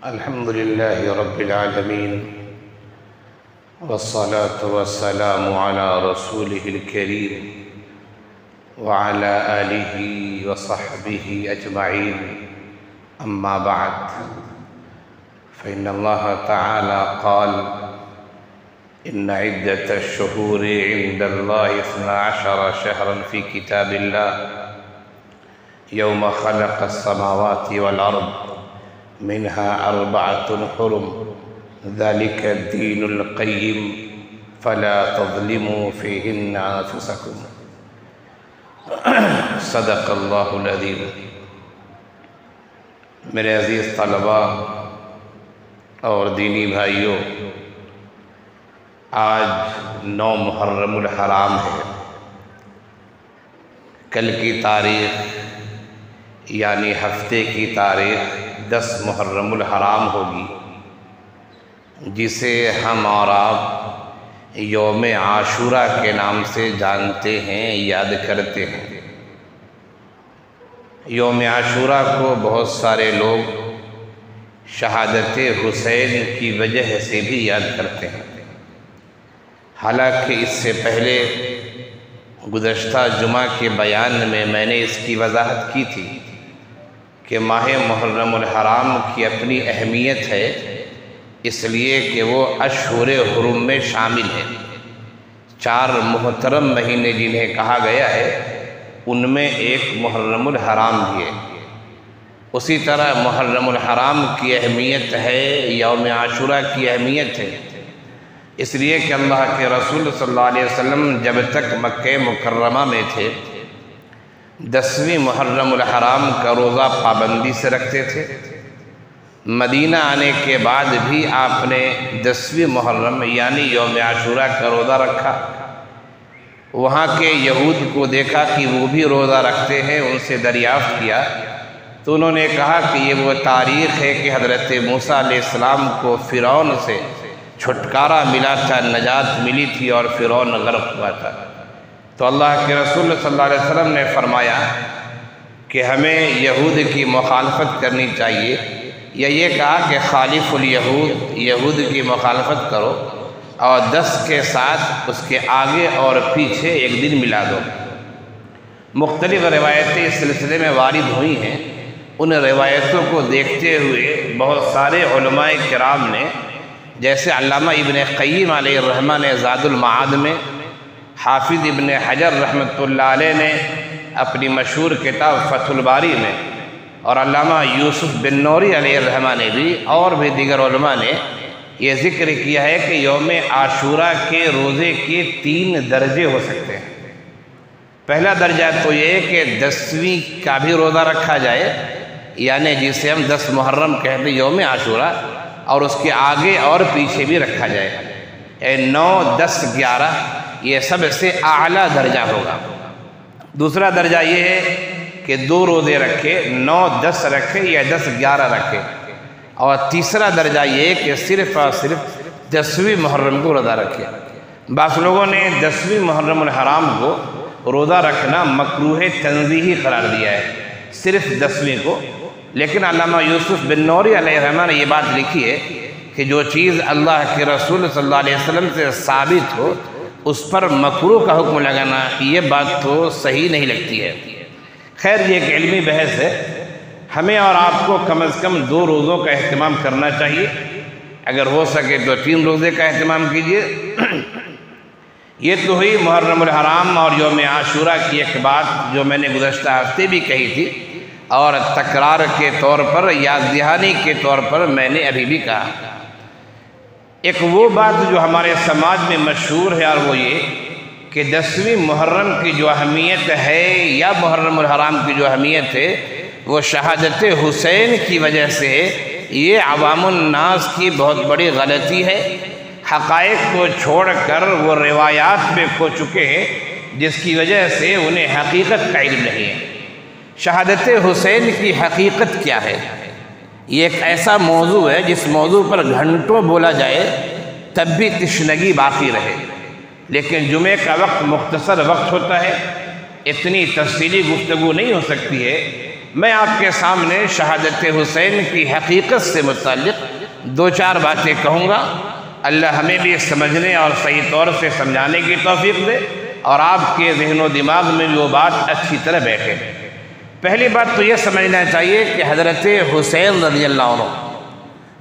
الحمد لله رب العالمين والصلاة والسلام على رسوله الكريم وعلى آله وصحبه أجمعين. أما بعد، فإن الله تعالى قال: إن عدة الشهور عند الله 12 شهرا في كتاب الله يوم خلق السماوات والأرض منها 4 حرم ذلك الدين القيم فلا تظلموا فيهن أنفسكم. صدق اللہ العظیم. میرے عزیز طلباء اور دینی بھائیوں، آج 9 محرم الحرام ہے. کل کی تاریخ یعنی ہفتے کی تاریخ 10 محرم الحرام ہوگی، جسے ہم اور آپ یوم عاشورہ کے نام سے جانتے ہیں، یاد کرتے ہیں. یوم عاشورہ کو بہت سارے لوگ شہادت حسین کی وجہ سے بھی یاد کرتے ہیں. حالانکہ اس سے پہلے گزشتہ جمعہ کے بیان میں نے اس کی وضاحت کی تھی کہ ماہ محرم الحرام کی اپنی اہمیت ہے، اس لیے کہ وہ اشہر حرم میں شامل ہے. 4 محترم مہینے جنہیں کہا گیا ہے، ان میں ایک محرم الحرام بھی ہے. اسی طرح محرم الحرام کی اہمیت ہے، یوم عاشورہ کی اہمیت ہے، اس لیے کہ اللہ کے رسول صلی اللہ علیہ وسلم جب تک مکہ مکرمہ میں تھے 10ویں محرم الحرام کا روزہ پابندی سے رکھتے تھے. مدینہ آنے کے بعد بھی آپ نے 10ویں محرم یعنی یوم عاشورہ کا روزہ رکھا. وہاں کے یہود کو دیکھا کہ وہ بھی روزہ رکھتے ہیں، ان سے دریافت کیا تو انہوں نے کہا کہ یہ وہ تاریخ ہے کہ حضرت موسیٰ علیہ السلام کو فرعون سے چھٹکارا ملا تھا، نجات ملی تھی اور فرعون غرق ہوا تھا. تو اللہ کے رسول صلی اللہ علیہ وسلم نے فرمایا کہ ہمیں یہود کی مخالفت کرنی چاہیے، یا یہ کہا کہ خالف الیہود، یہود کی مخالفت کرو اور 10 کے ساتھ اس کے آگے اور پیچھے ایک دن ملا دو. مختلف روایتیں اس سلسلے میں وارد ہوئی ہیں. ان روایتوں کو دیکھتے ہوئے بہت سارے علماء کرام نے، جیسے علامہ ابن قیم علیہ الرحمہ نے زاد المعاد میں، حافظ ابن حجر رحمۃ اللہ علیہ نے اپنی مشہور کتاب فتح الباری میں، اور علامہ یوسف بن نوری علیہ الرحمہ نے بھی، اور بھی دیگر علماء نے یہ ذکر کیا ہے کہ یوم عاشورہ کے روزے کے 3 درجے ہو سکتے ہیں. پہلا درجہ تو یہ ہے کہ 10ویں کا بھی روزہ رکھا جائے، یعنی جسے ہم 10 محرم کہتے ہیں یوم عاشورہ، اور اس کے آگے اور پیچھے بھی رکھا جائے. 9، 10، 11 یہ سب سے اعلیٰ درجہ ہوگا. دوسرا درجہ یہ ہے کہ 2 روزے رکھے، 9، 10 رکھے یا 10، 11 رکھے. اور تیسرا درجہ یہ ہے کہ صرف اور صرف 10ویں محرم کو روزہ رکھے. بعض لوگوں نے 10ویں محرم الحرام کو روزہ رکھنا مکروہ تنزیہی قرار دیا ہے، صرف 10ویں کو. لیکن علامہ یوسف بن نوری علیہ الرحمہ نے یہ بات لکھی ہے کہ جو چیز اللہ کے رسول صلی اللہ علیہ وسلم سے ثابت ہو اس پر مکروہ کا حکم لگانا، یہ بات تو صحیح نہیں لگتی ہے. خیر، یہ ایک علمی بحث ہے. ہمیں اور آپ کو کم از کم 2 روزوں کا اہتمام کرنا چاہیے. اگر ہو سکے تو 3 روزے کا اہتمام کیجیے. یہ تو ہوئی محرم الحرام اور یوم عاشورہ کی ایک بات جو میں نے گزشتہ ہفتے بھی کہی تھی، اور تکرار کے طور پر، یاد دہانی کے طور پر میں نے ابھی بھی کہا. ایک وہ بات جو ہمارے سماج میں مشہور ہے، اور وہ یہ کہ 10ویں محرم کی جو اہمیت ہے یا محرم الحرام کی جو اہمیت ہے وہ شہادت حسین کی وجہ سے ہے. یہ عوام الناس کی بہت بڑی غلطی ہے. حقائق کو چھوڑ کر وہ روایات میں کھو چکے ہیں، جس کی وجہ سے انہیں حقیقت کا علم نہیں ہے. شہادت حسین کی حقیقت کیا ہے؟ یہ ایک ایسا موضوع ہے جس موضوع پر گھنٹوں بولا جائے تب بھی تشنگی باقی رہے. لیکن جمعے کا وقت مختصر وقت ہوتا ہے، اتنی تفصیلی گفتگو نہیں ہو سکتی ہے. میں آپ کے سامنے شہادت حسین کی حقیقت سے متعلق 2-4 باتیں کہوں گا۔ اللہ ہمیں بھی سمجھنے اور صحیح طور سے سمجھانے کی توفیق دے اور آپ کے ذہن و دماغ میں بھی وہ بات اچھی طرح بیٹھے۔ پہلی بات تو یہ سمجھنا چاہیے کہ حضرت حسین رضی اللہ عنہ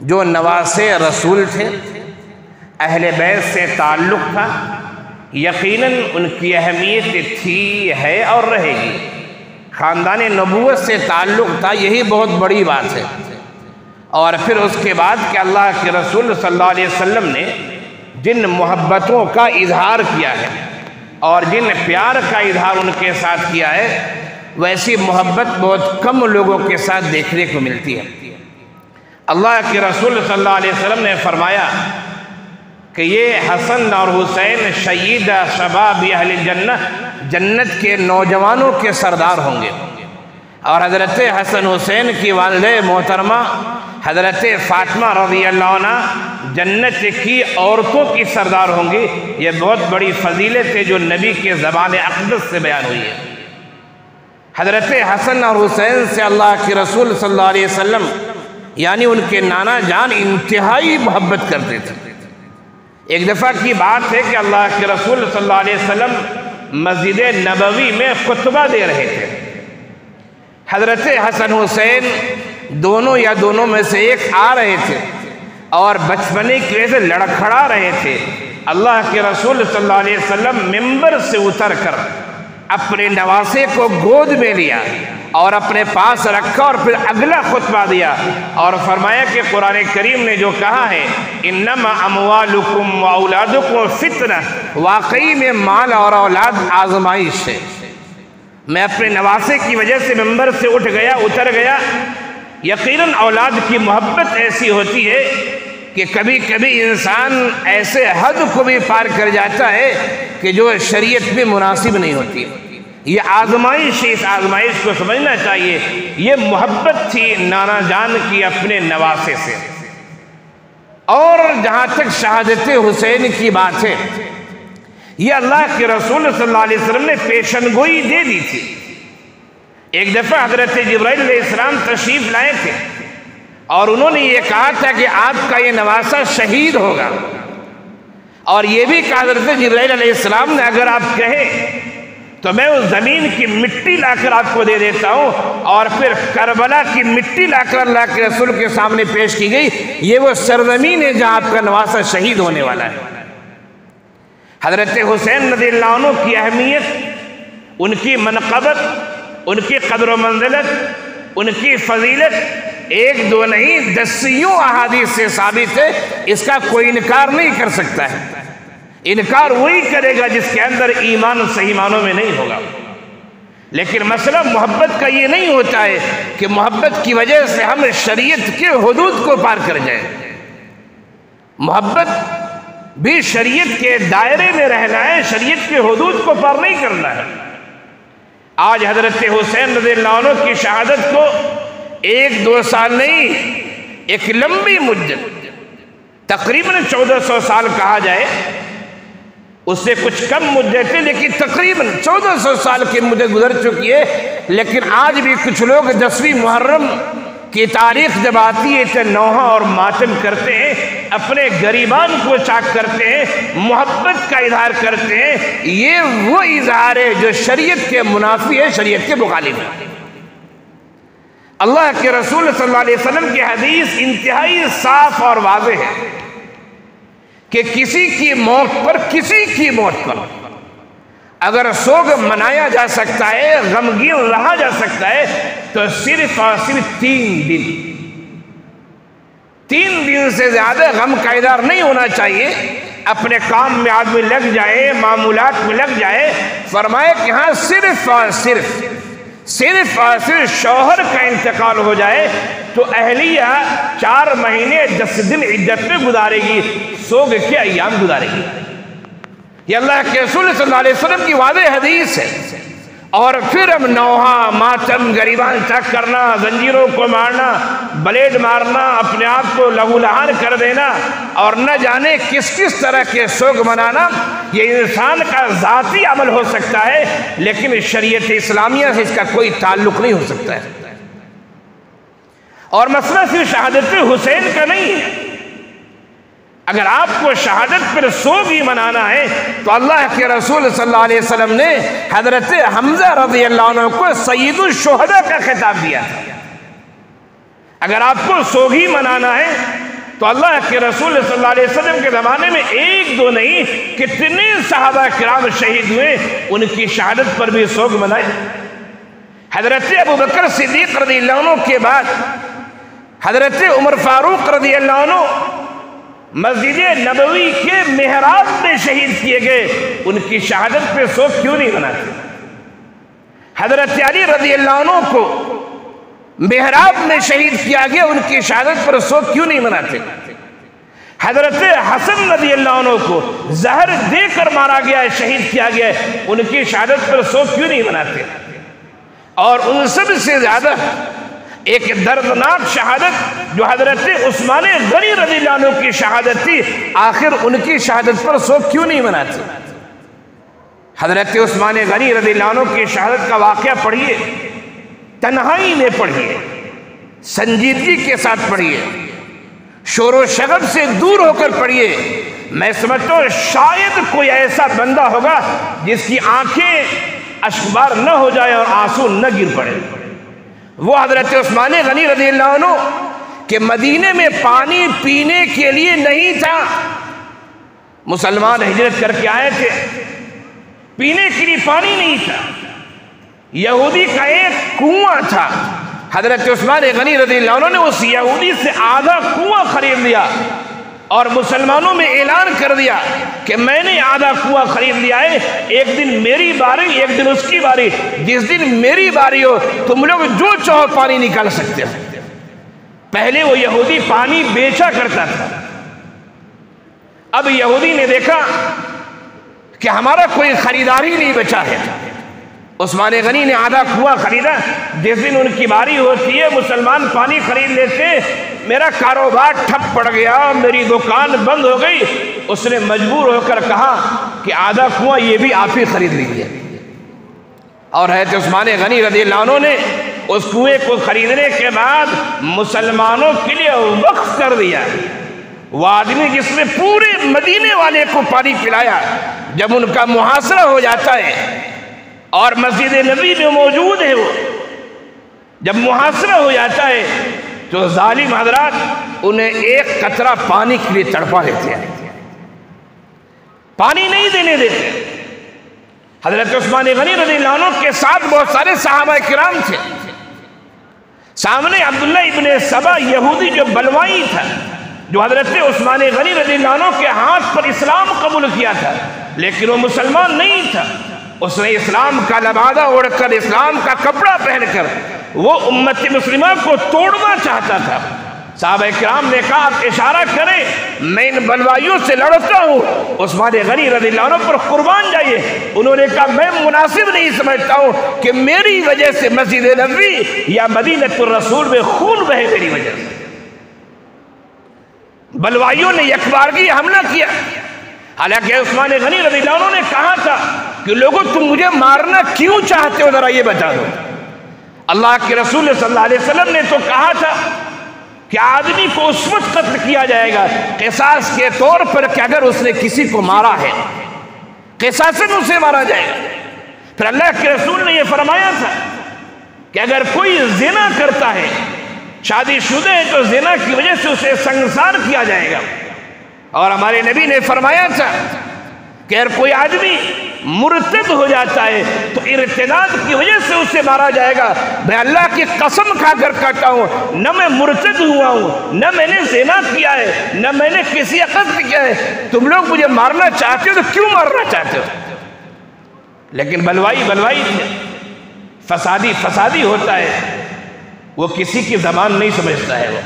جو نواسے رسول تھے، اہل بیت سے تعلق تھا، یقیناً ان کی اہمیت تھی، ہے اور رہے گی۔ خاندان نبوت سے تعلق تھا، یہی بہت بڑی بات ہے۔ اور پھر اس کے بعد کہ اللہ کے رسول صلی اللہ علیہ وسلم نے جن محبتوں کا اظہار کیا ہے اور جن پیار کا اظہار ان کے ساتھ کیا ہے، ویسی محبت بہت کم لوگوں کے ساتھ دیکھنے کو ملتی ہے۔ اللہ کے رسول صلی اللہ علیہ وسلم نے فرمایا کہ یہ حسن اور حسین سید شباب اہل جنت کے نوجوانوں کے سردار ہوں گے، اور حضرت حسن حسین کی والدہ محترمہ حضرت فاطمہ رضی اللہ عنہ جنت کی عورتوں کی سردار ہوں گی۔ یہ بہت بڑی فضیلت ہے جو نبی کے زبان اقدس سے بیان ہوئی ہے۔ حضرت حسن اور حسین سے اللہ کے رسول صلی اللہ علیہ وسلم یعنی ان کے نانا جان انتہائی محبت کرتے تھے۔ ایک دفعہ کی بات ہے کہ اللہ کے رسول صلی اللہ علیہ وسلم مسجد نبوی میں خطبہ دے رہے تھے۔ حضرت حسن حسین دونوں میں سے ایک آ رہے تھے اور بچپنے کی وجہ سے لڑکھڑا رہے تھے۔ اللہ کے رسول صلی اللہ علیہ وسلم ممبر سے اتر کر اپنے نواسے کو گود میں لیا اور اپنے پاس رکھا اور پھر اگلا خطبہ دیا اور فرمایا کہ قرآن کریم نے جو کہا ہے انما اموالکم و اولادکم فتنہ، واقعی میں مال اور اولاد آزمائش ہے۔ میں اپنے نواسے کی وجہ سے ممبر سے اتر گیا۔ یقیناً اولاد کی محبت ایسی ہوتی ہے کہ کبھی کبھی انسان ایسے حد کو بھی پار کر جاتا ہے کہ جو شریعت میں مناسب نہیں ہوتی۔ یہ آزمائش، اس آزمائش کو سمجھنا چاہیے۔ یہ محبت تھی نانا جان کی اپنے نواسے سے۔ اور جہاں تک شہادت حسین کی بات ہے، یہ اللہ کے رسول صلی اللہ علیہ وسلم نے پیشن گوئی دے دی تھی۔ ایک دفعہ حضرت جبرائیل علیہ السلام تشریف لائے تھے اور انہوں نے یہ کہا تھا کہ آپ کا یہ نواسہ شہید ہوگا، اور یہ بھی کہا حضرت جبرائیل علیہ السلام نے اگر آپ کہیں تو میں اس زمین کی مٹی لا کر آپ کو دے دیتا ہوں۔ اور پھر کربلا کی مٹی لا کر اللہ کے رسول کے سامنے پیش کی گئی۔ یہ وہ سرزمین ہے جہاں آپ کا نواسہ شہید ہونے والا ہے۔ حضرت حسین رضی اللہ عنہ کی اہمیت، ان کی منقبت، ان کی قدر و منزلت، ان کی فضیلت ایک دو نہیں دسیوں احادیث سے ثابت ہے۔ اس کا کوئی انکار نہیں کر سکتا ہے۔ انکار وہی کرے گا جس کے اندر ایمان صحیح معنوں میں نہیں ہوگا۔ لیکن مسئلہ محبت کا یہ نہیں ہوتا ہے کہ محبت کی وجہ سے ہم شریعت کے حدود کو پار کر جائیں۔ محبت بھی شریعت کے دائرے میں رہنا ہے، شریعت کے حدود کو پار نہیں کرنا ہے۔ آج حضرت حسین رضی اللہ عنہ کی شہادت کو 1-2 سال نہیں، ایک لمبی مدت، تقریباً 1400 سال کہا جائے، اس سے کچھ کم مدت ہے، لیکن تقریباً 1400 سال کی مدت گزر چکی ہے۔ لیکن آج بھی کچھ لوگ 10ویں محرم کی تاریخ جب آتی ہے تو نوحہ اور ماتم کرتے ہیں، اپنے غریبان کو چاک کرتے ہیں، محبت کا اظہار کرتے ہیں۔ یہ وہ اظہار ہے جو شریعت کے منافی ہے، شریعت کے مخالف ہے۔ اللہ کے رسول صلی اللہ علیہ وسلم کی حدیث انتہائی صاف اور واضح ہے کہ کسی کی موت پر اگر سوگ منایا جا سکتا ہے، غمگین رہا جا سکتا ہے، تو صرف اور صرف 3 دن سے زیادہ غم کا اظہار نہیں ہونا چاہیے۔ اپنے کام میں آدمی لگ جائے، معمولات میں لگ جائے، فرمائے کہ ہاں صرف اور صرف شوہر کا انتقال ہو جائے تو اہلیہ 4 مہینے 10 دن عدت میں گزارے گی، سوگ کے ایام گزارے گی۔ یہ اللہ کے رسول صلی اللہ علیہ وسلم کی واضح حدیث ہے۔ اور پھر ہم نوحہ ماتم، غریبان چاک کرنا، زنجیروں کو مارنا، بلیڈ مارنا، اپنے آپ کو لہو لہان کر دینا، اور نہ جانے کس طرح کے سوگ منانا، یہ انسان کا ذاتی عمل ہو سکتا ہے، لیکن شریعت اسلامیہ سے اس کا کوئی تعلق نہیں ہو سکتا ہے۔ اور مسئلہ صرف شہادت حسین کا نہیں ہے. اگر آپ کو شہادت پر سوگ ہی منانا ہے تو اللہ کے رسول صلی اللہ علیہ وسلم نے حضرت حمزہ رضی اللہ عنہ کو سید الشہداء کا خطاب دیا تھا. اگر آپ کو سوگ ہی منانا ہے تو اللہ کے رسول صلی اللہ علیہ وسلم کے زمانے میں ایک دو نہیں کتنے صحابہ کرام شہید ہوئے، ان کی شہادت پر بھی سوگ منائے. حضرت ابوبکر صدیق رضی اللہ عنہ کے بعد حضرت عمر فاروق رضی اللہ عنہ مسجد نبوی کے محراب میں شہید کیے گئے، ان کی شہادت پہ سوگ کیوں نہیں مناتے؟ حضرت علی رضی اللہ عنہ کو محراب میں شہید کیا گیا، ان کی شہادت پر سوگ کیوں نہیں مناتے؟ حضرت حسن رضی اللہ عنہ کو زہر دے کر مارا گیا ہے، شہید کیا گیا ہے، ان کی شہادت پر سوگ کیوں نہیں مناتے؟ اور ان سب سے زیادہ ایک دردناک شہادت جو حضرت عثمان غنی رضی اللہ عنہ کی شہادت تھی، آخر ان کی شہادت پر سوگ کیوں نہیں مناتے؟ حضرت عثمان غنی رضی اللہ عنہ کی شہادت کا واقعہ پڑھیے، تنہائی میں پڑھیے، سنجیدگی کے ساتھ پڑھیے، شور و شغب سے دور ہو کر پڑھیے. میں سمجھتا ہوں شاید کوئی ایسا بندہ ہوگا جس کی آنکھیں اشکبار نہ ہو جائے اور آنسو نہ گر پڑے. وہ حضرت عثمان غنی رضی اللہ عنہ کہ مدینے میں پانی پینے کے لیے نہیں تھا. مسلمان ہجرت کر کے آئے تھے، پینے کے لیے پانی نہیں تھا. یہودی کا ایک کنواں تھا، حضرت عثمان غنی رضی اللہ عنہ نے اس یہودی سے آدھا کنواں خرید لیا اور مسلمانوں میں اعلان کر دیا کہ میں نے آدھا کنواں خرید لیا ہے، ایک دن میری باری ایک دن اس کی باری، جس دن میری باری ہو تم لوگ جو چاہو پانی نکال سکتے ہو. پہلے وہ یہودی پانی بیچا کرتا تھا، اب یہودی نے دیکھا کہ ہمارا کوئی خریدار ہی نہیں بچا ہے. عثمان غنی نے آدھا کنواں خریدا، جس دن ان کی باری ہوتی ہے مسلمان پانی خرید لیتے، میرا کاروبار ٹھپ پڑ گیا، میری دکان بند ہو گئی. اس نے مجبور ہو کر کہا کہ آدھا کنواں یہ بھی آپ ہی خرید لیجیے. اور حضرت عثمان غنی رضی اللہ عنہ نے اس کنویں کو خریدنے کے بعد مسلمانوں کے لیے وقف کر دیا. وہ آدمی جس نے پورے مدینے والے کو پانی پلایا، جب ان کا محاصرہ ہو جاتا ہے اور مسجد نبی میں موجود ہے، وہ جب محاصرہ ہو جاتا ہے تو ظالم حضرات انہیں ایک قطرہ پانی کے لیے تڑپا لیتے ہیں، پانی نہیں دینے دیتے. حضرت عثمان غنی رضی اللہ عنہ کے ساتھ بہت سارے صحابہ کرام تھے. سامنے عبداللہ ابن سبا یہودی جو بلوائی تھا، جو حضرت عثمان غنی رضی اللہ عنہ کے ہاتھ پر اسلام قبول کیا تھا، لیکن وہ مسلمان نہیں تھا. اس نے اسلام کا لبادہ اوڑھ کر، اسلام کا کپڑا پہن کر وہ امت مسلمہ کو توڑنا چاہتا تھا. صحابہ کرام نے کہا آپ اشارہ کریں، میں ان بلوائیوں سے لڑتا ہوں، عثمان غنی رضی اللہ عنہ پر قربان جائیے. انہوں نے کہا میں مناسب نہیں سمجھتا ہوں کہ میری وجہ سے مسجد نبوی یا مدینۃ الرسول میں خون بہے میری وجہ سے. بلوائیوں نے یکبارگی حملہ کیا. حالانکہ عثمان غنی رضی اللہ عنہ نے کہا تھا کہ لوگوں تم مجھے مارنا کیوں چاہتے ہو، ذرا یہ بتا دو. اللہ کے رسول صلی اللہ علیہ وسلم نے تو کہا تھا کہ آدمی کو اس وقت قتل کیا جائے گا قصاص کے طور پر کہ اگر اس نے کسی کو مارا ہے، قصاصاً اسے مارا جائے گا. پھر اللہ کے رسول نے یہ فرمایا تھا کہ اگر کوئی زنا کرتا ہے، شادی شدہ ہے، تو زنا کی وجہ سے اسے سنگسار کیا جائے گا. اور ہمارے نبی نے فرمایا تھا کہ اگر کوئی آدمی مرتد ہو جاتا ہے تو ارتداد کی وجہ سے اسے مارا جائے گا. میں اللہ کی قسم کھا کر کہتا ہوں، نہ میں مرتد ہوا ہوں، نہ میں نے زنا کیا ہے، نہ میں نے کسی کا قتل کیا ہے. تم لوگ مجھے مارنا چاہتے ہو تو کیوں مارنا چاہتے ہو؟ لیکن بلوائی فسادی ہوتا ہے، وہ کسی کی زبان نہیں سمجھتا ہے.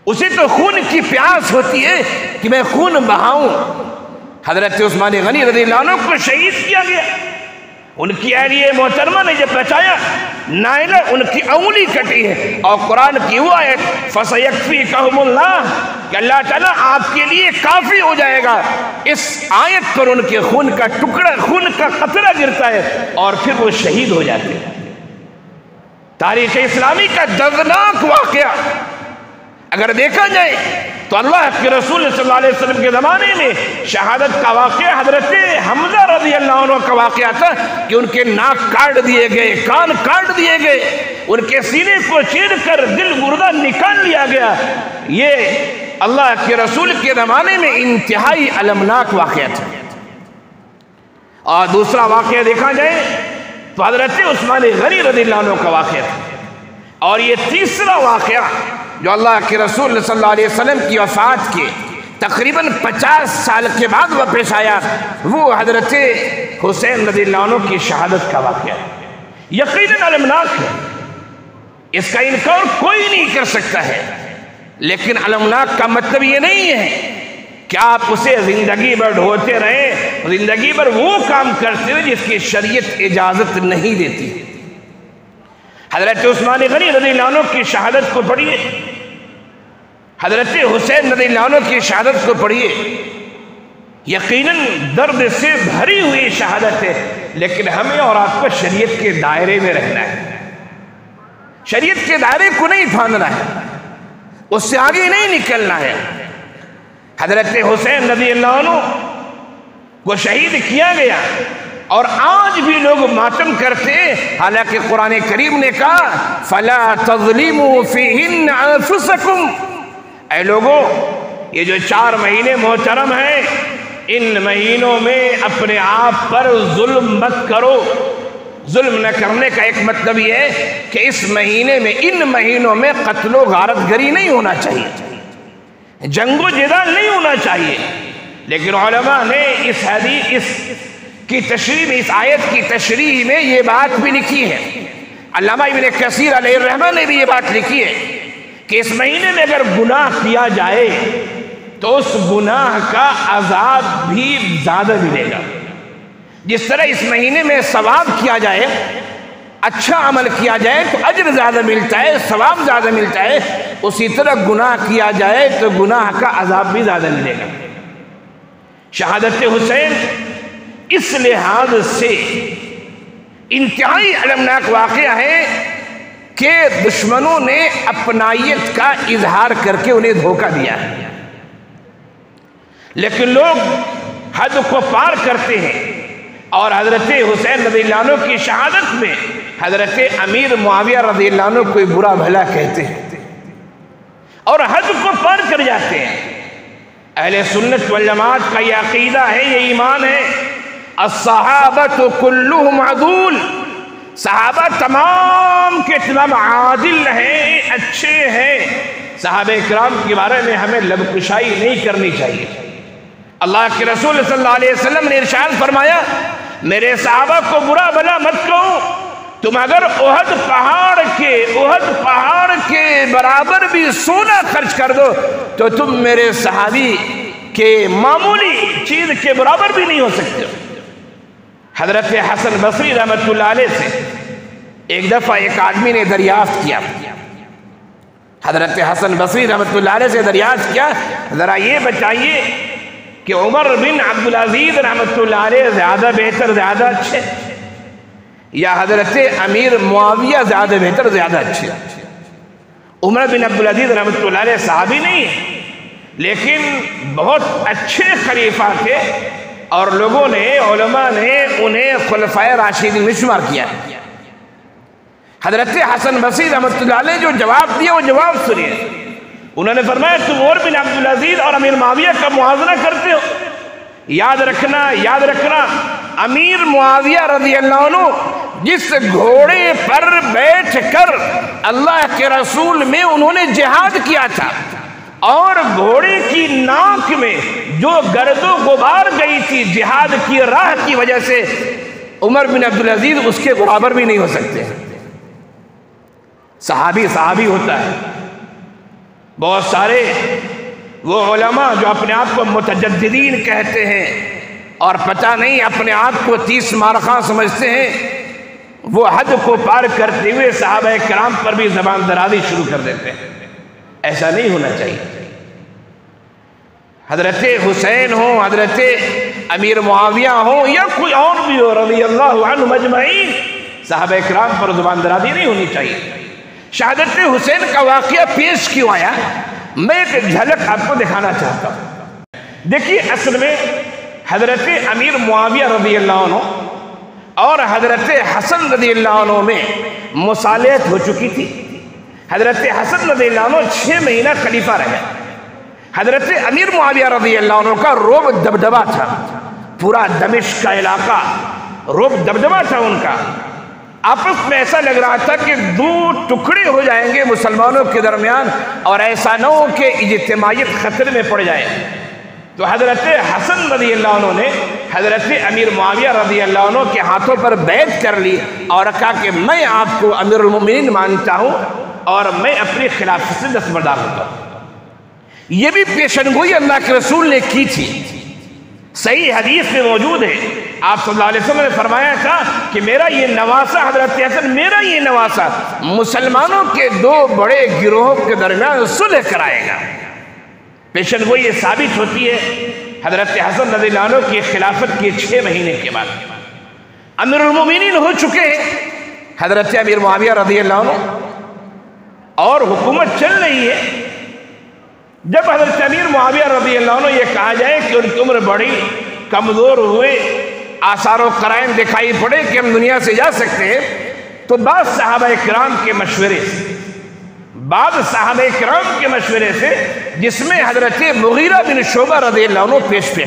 وہ اسے تو خون کی پیاس ہوتی ہے کہ میں خون بہاؤں. حضرت عثمان غنی رضی اللہ عنہ کو شہید کیا گیا. ان کی اہلیہ محترمہ نے جب بتایا، نائلہ ان کی انگلی کٹی ہے، اور قرآن کی وہ آیت فَسَيَكْفِيكَهُمُ اللَّهُ کہ اللہ تعالیٰ آپ کے لیے کافی ہو جائے گا، اس آیت پر ان کے خون کا ٹکڑا، خون کا قطرہ گرتا ہے اور پھر وہ شہید ہو جاتے ہیں. تاریخ اسلامی کا دردناک واقعہ اگر دیکھا جائے تو اللہ کے رسول صلی اللہ علیہ وسلم کے زمانے میں شہادت کا واقعہ حضرت حمزہ رضی اللہ عنہ کا واقعہ تھا کہ ان کے ناک کاٹ دیے گئے، کان کاٹ دیے گئے، ان کے سینے کو چیر کر دل گردہ نکال لیا گیا۔ یہ اللہ کے رسول کے زمانے میں انتہائی المناک واقعہ تھا۔ اور دوسرا واقعہ دیکھا جائے تو حضرت عثمان غنی رضی اللہ عنہ کا واقعہ تھا۔ اور یہ تیسرا واقعہ جو اللہ کے رسول صلی اللہ علیہ وسلم کی وفات کے تقریباً 50 سال کے بعد وہ پیش آیا، وہ حضرت حسین رضی اللہ عنہ کی شہادت کا واقعہ ہے۔ یقیناً المناک ہے، اس کا انکار کوئی نہیں کر سکتا ہے، لیکن المناک کا مطلب یہ نہیں ہے کہ آپ اسے زندگی بھر ڈھوتے رہیں، زندگی بھر وہ کام کرتے رہیں جس کی شریعت اجازت نہیں دیتی۔ حضرت عثمان غنی رضی اللہ عنہ کی شہادت کو پڑھیے، حضرت حسین رضی اللہ عنہ کی شہادت کو پڑھیے، یقیناً درد سے بھری ہوئی شہادت ہے، لیکن ہمیں اور آپ کو شریعت کے دائرے میں رہنا ہے، شریعت کے دائرے کو نہیں پھاندنا ہے، اس سے آگے نہیں نکلنا ہے۔ حضرت حسین رضی اللہ عنہ کو شہید کیا گیا اور آج بھی لوگ ماتم کرتے ہیں، حالانکہ قرآن کریم نے کہا فَلَا تَظْلِمُوا فِيهِنَّ أَنفُسَكُمْ، اے لوگوں یہ جو 4 مہینے محترم ہیں، ان مہینوں میں اپنے آپ پر ظلم مت کرو۔ ظلم نہ کرنے کا ایک مطلب یہ ہے کہ اس مہینے میں، ان مہینوں میں قتل و غارت گری نہیں ہونا چاہیے، جنگ و جدال نہیں ہونا چاہیے۔ لیکن علماء نے اس حدیث کی تشریح میں، اس آیت کی تشریح میں یہ بات بھی لکھی ہے، علامہ ابن کثیر علیہ الرحمہ نے بھی یہ بات لکھی ہے کہ اس مہینے میں اگر گناہ کیا جائے تو اس گناہ کا عذاب بھی زیادہ ملے گا۔ جس طرح اس مہینے میں ثواب کیا جائے، اچھا عمل کیا جائے تو اجر زیادہ ملتا ہے، ثواب زیادہ ملتا ہے، اسی طرح گناہ کیا جائے تو گناہ کا عذاب بھی زیادہ ملے گا۔ شہادت حسین اس لحاظ سے انتہائی المناک واقعہ ہے کہ دشمنوں نے اپنائیت کا اظہار کر کے انہیں دھوکہ دیا ہے، لیکن لوگ حد کو پار کرتے ہیں اور حضرت حسین رضی اللہ عنہ کی شہادت میں حضرت امیر معاویہ رضی اللہ عنہ کوئی برا بھلا کہتے ہیں اور حد کو پار کر جاتے ہیں۔ اہل سنت والجماعت کا یہ عقیدہ ہے، یہ ایمان ہے، الصحابۃ کلہم عدول، صحابہ تمام کے تمام عادل ہیں، اچھے ہیں۔ صحابہ کرام کے بارے میں ہمیں لب کشائی نہیں کرنی چاہیے۔ اللہ کے رسول صلی اللہ علیہ وسلم نے ارشاد فرمایا میرے صحابہ کو برا بھلا مت کہو، تم اگر احد پہاڑ کے برابر بھی سونا خرچ کر دو تو تم میرے صحابی کے معمولی چیز کے برابر بھی نہیں ہو سکتے۔ حضرت حسن بصری رحمۃ اللہ علیہ سے ایک دفعہ ایک آدمی نے دریافت کیا، حضرت حسن بصری رحمۃ اللہ علیہ سے دریافت کیا، ذرا یہ بتائیے کہ عمر بن عبدالعزیز رحمۃ اللہ علیہ زیادہ بہتر، زیادہ اچھے، یا حضرت امیر معاویہ زیادہ بہتر، زیادہ اچھے؟ عمر بن عبدالعزیز رحمۃ اللہ علیہ صحابی نہیں ہے، لیکن بہت اچھے خلیفہ تھے اور لوگوں نے، علماء نے انہیں خلفائے راشدین میں شمار کیا۔ حضرت حسن بصری رحمۃ اللہ علیہ جو جواب دیا وہ جواب سنیے۔ انہوں نے فرمایا تم عمر بن عبدالعزیز اور امیر معاویہ کا موازنہ کرتے ہو، یاد رکھنا امیر معاویہ رضی اللہ عنہ جس گھوڑے پر بیٹھ کر اللہ کے رسول میں انہوں نے جہاد کیا تھا اور گھوڑے کی ناک میں جو گرد و غبار گئی تھی جہاد کی راہ کی وجہ سے، عمر بن عبدالعزیز اس کے برابر بھی نہیں ہو سکتے۔ صحابی ہوتا ہے۔ بہت سارے وہ علماء جو اپنے آپ کو متجددین کہتے ہیں اور پتہ نہیں اپنے آپ کو 30 مارخاں سمجھتے ہیں، وہ حد کو پار کرتے ہوئے صحابہ کرام پر بھی زبان درازی شروع کر دیتے ہیں۔ ایسا نہیں ہونا چاہیے۔ حضرت حسین ہوں، حضرت امیر معاویہ ہوں یا کوئی اور بھی ہو رضی اللہ عنہ مجمعین، صحابہ کرام پر زبان درازی نہیں ہونی چاہیے۔ شہادت حسین کا واقعہ پیش کیوں آیا، میں ایک جھلک آپ کو دکھانا چاہتا ہوں۔ دیکھیے اصل میں حضرت امیر معاویہ رضی اللہ عنہ اور حضرت حسن رضی اللہ عنہ میں مصالحت ہو چکی تھی۔ حضرت حسن رضی اللہ عنہ 6 مہینہ خلیفہ رہے۔ حضرت امیر معاویہ رضی اللہ عنہ کا روب دبدبہ تھا، پورا دمشق کا علاقہ روب دبدبہ تھا ان کا۔ آپس میں ایسا لگ رہا تھا کہ 2 ٹکڑے ہو جائیں گے مسلمانوں کے درمیان، اور ایسا نہ ہو کہ اجتماعیت خطرے میں پڑ جائے۔ تو حضرت حسن رضی اللہ عنہ نے حضرت امیر معاویہ رضی اللہ عنہ کے ہاتھوں پر بیعت کر لی اور کہا کہ میں آپ کو امیر المومنین مانتا ہوں اور میں اپنی خلافت سے دستبردار ہوتا ہوں۔ یہ بھی پیشنگوئی اللہ کے رسول نے کی تھی، صحیح حدیث میں موجود ہے۔ آپ صلی اللہ علیہ وسلم نے فرمایا تھا کہ میرا یہ نواسہ حضرت حسن، میرا یہ نواسہ مسلمانوں کے 2 بڑے گروہوں کے درمیان صلح کرائے گا۔ پیشنگوئی یہ ثابت ہوتی ہے حضرت حسن رضی اللہ عنہ کی خلافت کے 6 مہینے کے بعد۔ امیر المومنین ہو چکے ہیں حضرت امیر معاویہ رضی اللہ عنہ، اور حکومت چل رہی ہے۔ جب حضرت امیر معاویہ رضی اللہ عنہ یہ کہا جائے کہ ان کی عمر بڑی، کمزور ہوئے، آثار و قرائن دکھائی پڑے کہ ہم دنیا سے جا سکتے ہیں، تو بعض صحابہ کرام کے مشورے سے جس میں حضرت مغیرہ بن شعبہ رضی اللہ عنہ پیش تھے،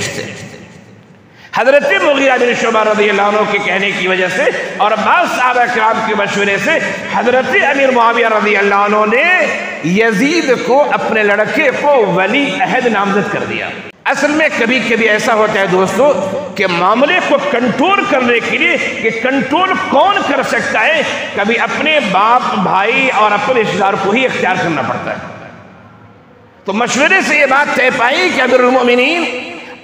حضرت مغیرہ بن شعبہ رضی اللہ عنہ کے کہنے کی وجہ سے اور بعض صحابہ کرام کے مشورے سے حضرت امیر معاویہ رضی اللہ عنہ نے یزید کو، اپنے لڑکے کو، ولی عہد نامزد کر دیا۔ اصل میں کبھی کبھی ایسا ہوتا ہے دوستو کہ معاملے کو کنٹرول کرنے کے لیے کہ کنٹرول کون کر سکتا ہے، کبھی اپنے باپ، بھائی اور اپنے رشتہ دار کو ہی اختیار کرنا پڑتا ہے۔ تو مشورے سے یہ بات طے پائی کہ امیر المومنین،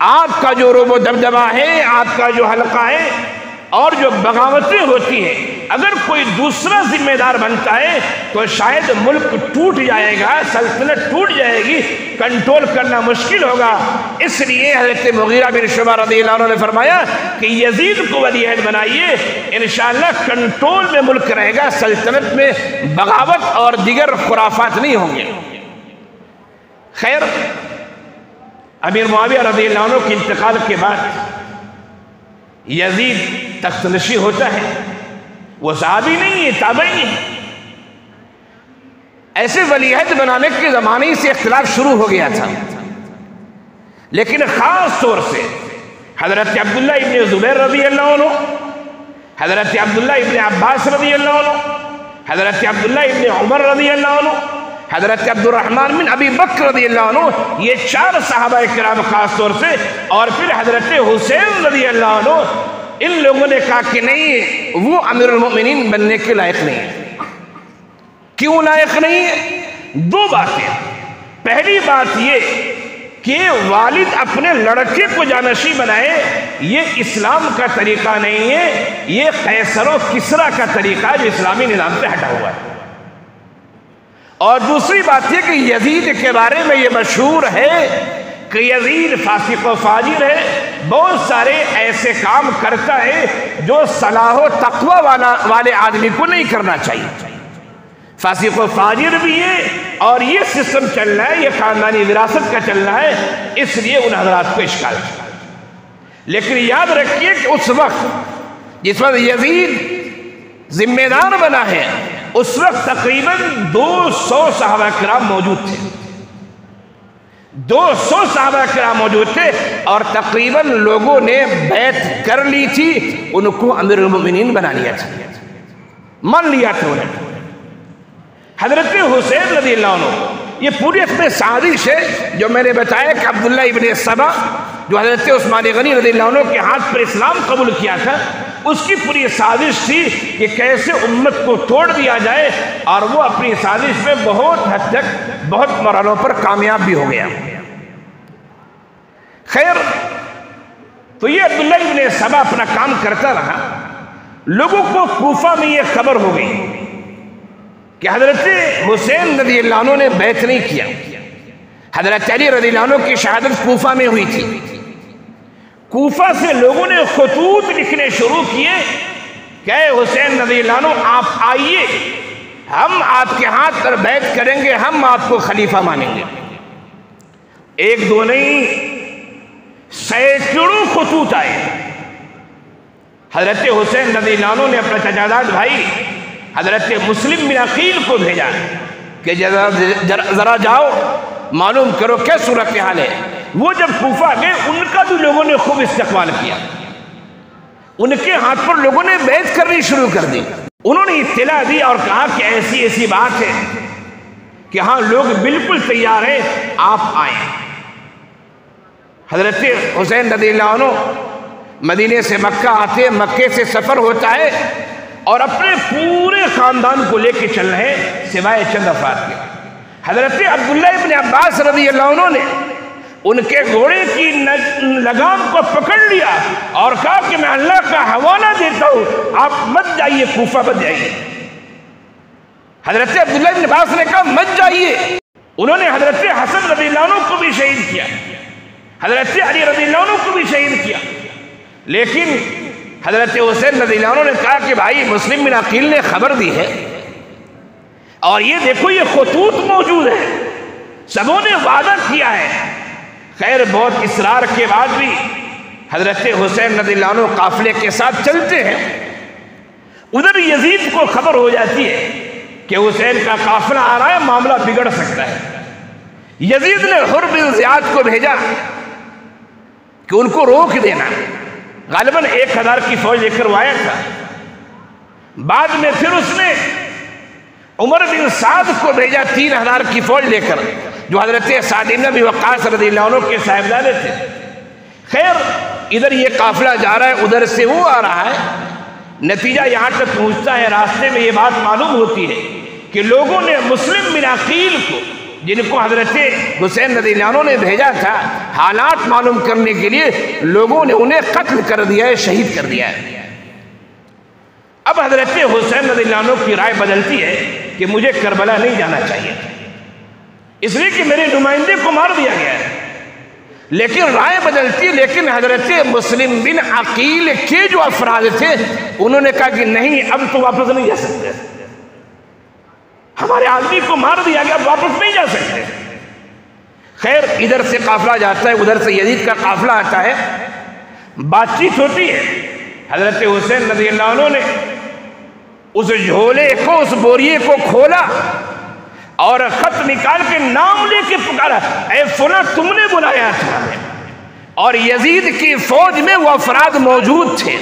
آپ کا جو روب و دبدبہ ہے، آپ کا جو حلقہ ہے اور جو بغاوتیں ہوتی ہیں، اگر کوئی دوسرا ذمہ دار بنتا ہے تو شاید ملک ٹوٹ جائے گا، سلطنت ٹوٹ جائے گی، کنٹرول کرنا مشکل ہوگا۔ اس لیے حضرت مغیرہ بن شعبہ رضی اللہ عنہ نے فرمایا کہ یزید کو ولی عہد بنائیے، انشاءاللہ کنٹرول میں ملک رہے گا، سلطنت میں بغاوت اور دیگر خرافات نہیں ہوں گے۔ خیر، امیر معاویہ رضی اللہ عنہ کے انتقال کے بعد یزید تخت نشین ہوتا ہے۔ وہ صحابی نہیں ہے، تابعی ہے۔ ایسے ولی عہد بنانے کے زمانے سے اختلاف شروع ہو گیا تھا، لیکن خاص طور سے حضرت عبداللہ ابن زبیر رضی اللہ عنہ، حضرت عبداللہ ابن عباس رضی اللہ عنہ، حضرت عبداللہ ابن عمر رضی اللہ عنہ، حضرت عبد الرحمن بن ابی بکر رضی اللہ عنہ، یہ 4 صحابہ کرام خاص طور سے، اور پھر حضرت حسین رضی اللہ عنہ، ان لوگوں نے کہا کہ نہیں، وہ امیر المومنین بننے کے لائق نہیں ہے۔ کیوں لائق نہیں ہے؟ 2 باتیں۔ پہلی بات یہ کہ والد اپنے لڑکے کو جانشین بنائے، یہ اسلام کا طریقہ نہیں ہے، یہ قیصر و کسریٰ کا طریقہ ہے جو اسلامی نظام سے ہٹا ہوا ہے۔ اور دوسری بات یہ کہ یزید کے بارے میں یہ مشہور ہے کہ یزید فاسق و فاجر ہے، بہت سارے ایسے کام کرتا ہے جو صلاح و تقوی والے آدمی کو نہیں کرنا چاہیے۔ فاسق و فاجر بھی ہے، اور یہ سسٹم چل رہا ہے، یہ خاندانی وراثت کا چل رہا ہے، اس لیے ان حضرات کو اشکال ہے۔ لیکن یاد رکھیے کہ اس وقت جس وقت یزید ذمہ دار بنا ہے، اس وقت تقریباً 200 صحابہ کرام موجود تھے، 200 صحابہ کرام موجود تھے، اور تقریباً لوگوں نے بیعت کر لی تھی، ان کو امیر المومنین بنا لیا تھا، مان لیا تھا انہیں۔ حضرت حسین رضی اللہ عنہ، یہ پوری اپنے سازش ہے جو میں نے بتایا کہ عبداللہ ابن سبا جو حضرت عثمان غنی رضی اللہ عنہ کے ہاتھ پر اسلام قبول کیا تھا، اس کی پوری سازش تھی کہ کیسے امت کو توڑ دیا جائے، اور وہ اپنی سازش میں بہت حد تک بہت مرحلوں پر کامیاب بھی ہو گیا۔ خیر، تو یہ عبداللہ ابن سبا اپنا کام کرتا رہا۔ لوگوں کو کوفہ میں یہ خبر ہو گئی کہ حضرت حسین رضی اللہ عنہ نے بیعت نہیں کیا۔ حضرت علی رضی اللہ عنہ کی شہادت کوفہ میں ہوئی تھی۔ کوفہ سے لوگوں نے خطوط لکھنے شروع کیے کہ اے حسین رضی اللہ عنہ آپ آئیے، ہم آپ کے ہاتھ پر بیعت کریں گے، ہم آپ کو خلیفہ مانیں گے۔ ایک دو نہیں، سینکڑوں خطوط آئے۔ حضرت حسین رضی اللہ عنہ نے اپنا چچاداد بھائی حضرت مسلم بن عقیل کو بھیجا کہ ذرا جاؤ معلوم کرو کیا صورتحال ہے۔ وہ جب کوفہ گئے، ان کا بھی لوگوں نے خوب استقبال کیا، ان کے ہاتھ پر لوگوں نے بیعت کرنی شروع کر دی۔ انہوں نے اطلاع دی اور کہا کہ ایسی ایسی بات ہے کہ ہاں لوگ بالکل تیار ہیں، آپ آئیں۔ حضرت حسین رضی اللہ عنہ مدینے سے مکہ آتے، مکے سے سفر ہوتا ہے اور اپنے پورے خاندان کو لے کے چل رہے ہیں سوائے چند افراد کے۔ حضرت عبداللہ ابن عباس رضی اللہ عنہ نے ان کے گھوڑے کی لگام کو پکڑ لیا اور کہا کہ میں اللہ کا حوالہ دیتا ہوں، آپ مت جائیے، کوفہ مت جائیے۔ حضرت عبداللہ ابن عباس نے کہا مت جائیے۔ انہوں نے حضرت حسن رضی اللہ عنہ کو بھی شہید کیا، حضرت علی رضی اللہ عنہ کو بھی شہید کیا، لیکن حضرت حسین رضی اللہ عنہ نے کہا کہ بھائی مسلم بن عقیل نے خبر دی ہے اور یہ دیکھو یہ خطوط موجود ہے، سبوں نے وعدہ کیا ہے۔ خیر بہت اصرار کے بعد بھی حضرت حسین رضی اللہ عنہ قافلے کے ساتھ چلتے ہیں۔ ادھر یزید کو خبر ہو جاتی ہے کہ حسین کا قافلہ آ رہا ہے، معاملہ بگڑ سکتا ہے۔ یزید نے حر بن زیاد کو بھیجا کہ ان کو روک دینا، غالباً 1000 کی فوج لے کر وہ آیا تھا۔ بعد میں پھر اس نے عمر بن سعد کو بھیجا 3000 کی فوج لے کر، جو حضرت سعد بن ابی وقاص رضی اللہ عنہ کے صاحبزادے تھے۔ خیر ادھر یہ قافلہ جا رہا ہے، ادھر سے وہ آ رہا ہے، نتیجہ یہاں تک پہنچتا ہے، راستے میں یہ بات معلوم ہوتی ہے کہ لوگوں نے مسلم بن عقیل کو، جن کو حضرت حسین رضی اللہ عنہ نے بھیجا تھا حالات معلوم کرنے کے لیے، لوگوں نے انہیں قتل کر دیا ہے، شہید کر دیا ہے۔ اب حضرت حسین رضی اللہ عنہ کی رائے بدلتی ہے کہ مجھے کربلا نہیں جانا چاہیے، اس لیے کہ میرے نمائندے کو مار دیا گیا ہے۔ لیکن رائے بدلتی، لیکن حضرت مسلم بن عقیل کے جو افراد تھے انہوں نے کہا کہ نہیں، اب تو واپس نہیں جا سکتے، ہمارے آدمی کو مار دیا گیا، اب واپس نہیں جا سکتے۔ خیر ادھر سے قافلہ جاتا ہے، ادھر سے یزید کا قافلہ آتا ہے، بات چیت ہوتی ہے۔ حضرت حسین رضی اللہ عنہ نے اس جھولے کو، اس بوریے کو کھولا اور خط نکال کے نام لے کے پکارا، اے فلاں تم نے بلایا تھا۔ اور یزید کی فوج میں وہ افراد موجود تھے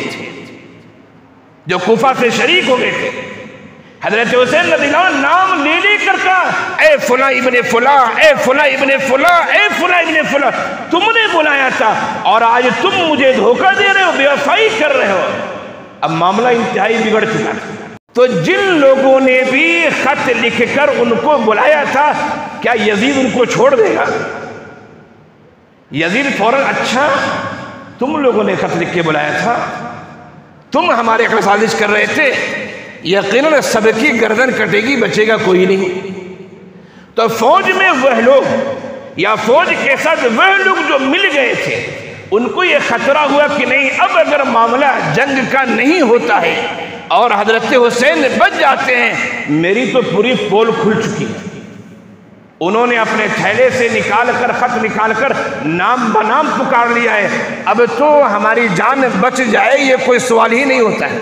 جو کوفہ سے شریک ہو گئے تھے۔ حضرت حسین رضی اللہ عنہ نام لے لے کر کہا، اے فلاں ابن فلاں، اے فلاں ابن فلاں، اے فلاں ابن فلاں، تم نے بلایا تھا اور آج تم مجھے دھوکہ دے رہے ہو، بے وفائی کر رہے ہو۔ اب معاملہ انتہائی بگڑ چکا تھا۔ تو جن لوگوں نے بھی خط لکھ کر ان کو بلایا تھا، کیا یزید ان کو چھوڑ دے گا؟ یزید فوراً، اچھا تم لوگوں نے خط لکھ کے بلایا تھا، تم ہمارے خلاف سازش کر رہے تھے، یقیناً سب کی گردن کٹے گی، بچے گا کوئی نہیں۔ تو فوج میں وہ لوگ یا فوج کے ساتھ وہ لوگ جو مل گئے تھے، ان کو یہ خطرہ ہوا کہ نہیں، اب اگر معاملہ جنگ کا نہیں ہوتا ہے اور حضرت حسین بچ جاتے ہیں، میری تو پوری پول کھل چکی ہے۔ انہوں نے اپنے تھیلے سے نکال کر، خط نکال کر نام بنام پکار لیا ہے، اب تو ہماری جان بچ جائے یہ کوئی سوال ہی نہیں ہوتا ہے۔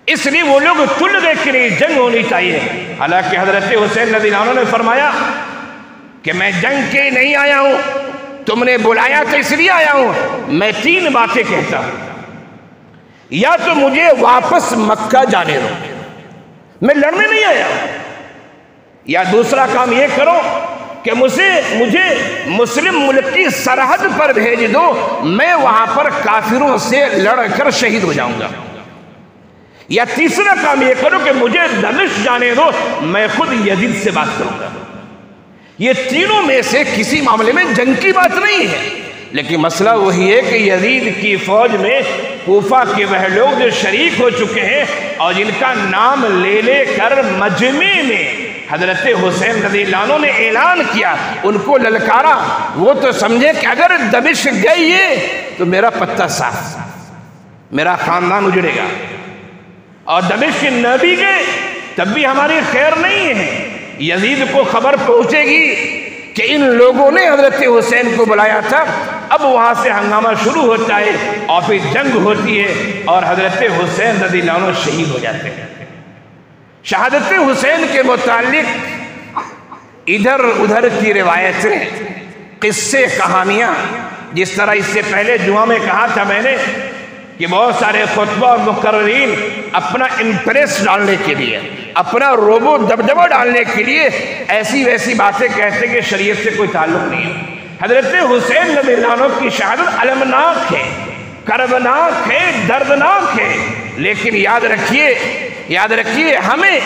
اس لیے وہ لوگ تل گئے کہ نہیں، جنگ ہونی چاہیے۔ حالانکہ حضرت حسین رضی اللہ عنہ نے فرمایا کہ میں جنگ کے نہیں آیا ہوں، تم نے بلایا تو اس لیے آیا ہوں۔ میں 3 باتیں کہتا ہوں، یا تو مجھے واپس مکہ جانے دو، میں لڑنے نہیں آیا، یا دوسرا کام یہ کرو کہ مجھے مسلم ملک کی سرحد پر بھیج دو، میں وہاں پر کافروں سے لڑ کر شہید ہو جاؤں گا، یا تیسرا کام یہ کرو کہ مجھے دمشق جانے دو، میں خود یزید سے بات کروں گا۔ یہ تینوں میں سے کسی معاملے میں جنگ کی بات نہیں ہے، لیکن مسئلہ وہی ہے کہ یزید کی فوج میں کوفہ کے وہ لوگ جو شریک ہو چکے ہیں اور جن کا نام لے لے کر مجمع میں حضرت حسین رضی اللہ عنہ نے اعلان کیا، ان کو للکارا، وہ تو سمجھے کہ اگر دمشق گئی ہے تو میرا پتہ صاف، میرا خاندان اجڑے گا، اور دمشق نہ بھی گئے تب بھی ہماری خیر نہیں ہے۔ یزید کو خبر پہنچے گی کہ ان لوگوں نے حضرت حسین کو بلایا تھا، اب وہاں سے ہنگامہ شروع ہوتا ہے اور پھر جنگ ہوتی ہے اور حضرت حسین رضی اللہ عنہ شہید ہو جاتے ہیں۔ شہادت حسین کے متعلق ادھر ادھر کی روایتیں، قصے، کہانیاں، جس طرح اس سے پہلے جمعہ میں کہا تھا میں نے کہ بہت سارے خطبہ اور مقررین اپنا امپریس ڈالنے کے لیے، اپنا روب و دبدبہ ڈالنے کے لیے ایسی ویسی باتیں کہتے کہ شریعت سے کوئی تعلق نہیں ہے۔ حضرت حسین رضی اللہ عنہ کی شہادت المناک ہے، کربناک ہے، دردناک ہے، لیکن یاد رکھیے ہمیں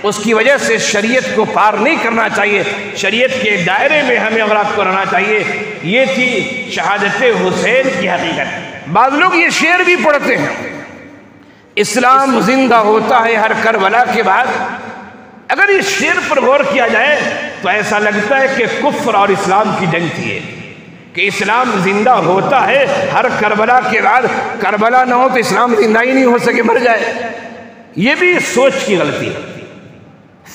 اس کی وجہ سے شریعت کو پار نہیں کرنا چاہیے، شریعت کے دائرے میں ہمیں غرق کو رہنا چاہیے۔ یہ تھی شہادت حسین کی حقیقت۔ بعض لوگ یہ شعر بھی پڑھتے ہیں، اسلام زندہ ہوتا ہے ہر کربلا کے بعد۔ اگر اس شعر پر غور کیا جائے تو ایسا لگتا ہے کہ کفر اور اسلام کی جنگ تھی، کہ اسلام زندہ ہوتا ہے ہر کربلا کے بعد، کربلا نہ ہو تو اسلام زندہ ہی نہیں ہو سکے، مر جائے۔ یہ بھی سوچ کی غلطی ہے،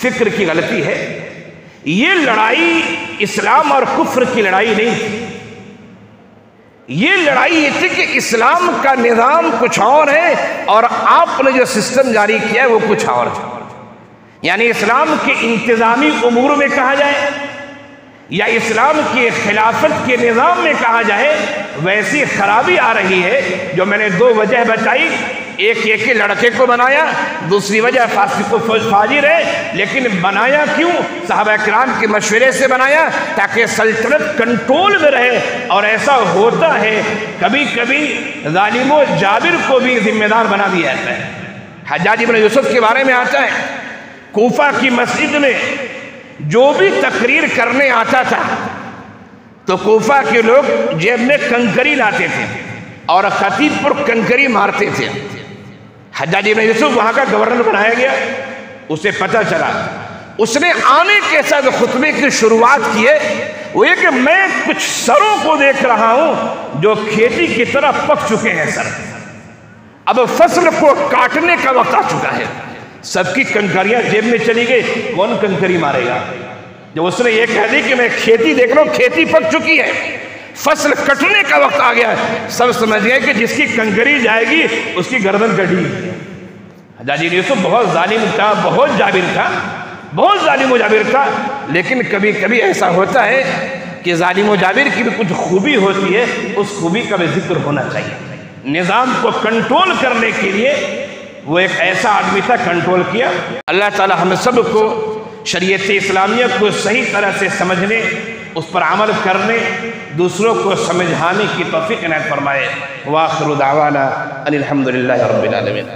فکر کی غلطی ہے۔ یہ لڑائی اسلام اور کفر کی لڑائی نہیں تھی، یہ لڑائی یہ تھی کہ اسلام کا نظام کچھ اور ہے اور آپ نے جو سسٹم جاری کیا ہے وہ کچھ اور ہے۔ یعنی اسلام کے انتظامی امور میں کہا جائے یا اسلام کے خلافت کے نظام میں کہا جائے، ویسی خرابی آ رہی ہے جو میں نے دو وجہ بتائی۔ ایک لڑکے کو بنایا، دوسری وجہ فاسق و فاجر ہے، لیکن بنایا کیوں؟ صحابہ کرام کے مشورے سے بنایا تاکہ سلطنت کنٹرول میں رہے۔ اور ایسا ہوتا ہے کبھی کبھی ظالم و جابر کو بھی ذمہ دار بنا دیا جاتا ہے۔ حجاج بن یوسف کے بارے میں آتا ہے، کوفہ کی مسجد میں جو بھی تقریر کرنے آتا تھا تو کوفہ کے لوگ جیب میں کنکری لاتے تھے اور خطیب پر کنکری مارتے تھے۔ حجاج بن یوسف وہاں کا گورنر بنایا گیا، اسے پتہ چلا، اس نے آنے کے ساتھ خطبے کی شروعات کی ہے، وہ یہ کہ میں کچھ سروں کو دیکھ رہا ہوں جو کھیتی کی طرح پک چکے ہیں سر، اب فصل کو کاٹنے کا وقت آ چکا ہے۔ سب کی کنکریاں جیب میں چلی گئی، کون کنکری مارے گا؟ جب اس نے یہ کہہ دی کہ میں کھیتی دیکھ رہا ہوں، کھیتی پک چکی ہے، فصل کٹنے کا وقت آ گیا ہے، سب سمجھ گئے کہ جس کی کنکری جائے گی اس کی گردن کٹی۔ حجاج بن یوسف بہت ظالم تھا، بہت جابر تھا، بہت ظالم و جابر تھا، لیکن کبھی کبھی ایسا ہوتا ہے کہ ظالم و جابر کی بھی کچھ خوبی ہوتی ہے، اس خوبی کا بھی ذکر ہونا چاہیے۔ نظام کو کنٹرول کرنے کے لیے وہ ایک ایسا آدمی تھا، کنٹرول کیا۔ اللہ تعالی ہم سب کو شریعت اسلامیہ کو صحیح طرح سے سمجھنے، اس پر عمل کرنے، دوسروں کو سمجھانے کی توفیق عنایت فرمائے۔ وآخر دعوانا ان الحمد للہ رب العالمین۔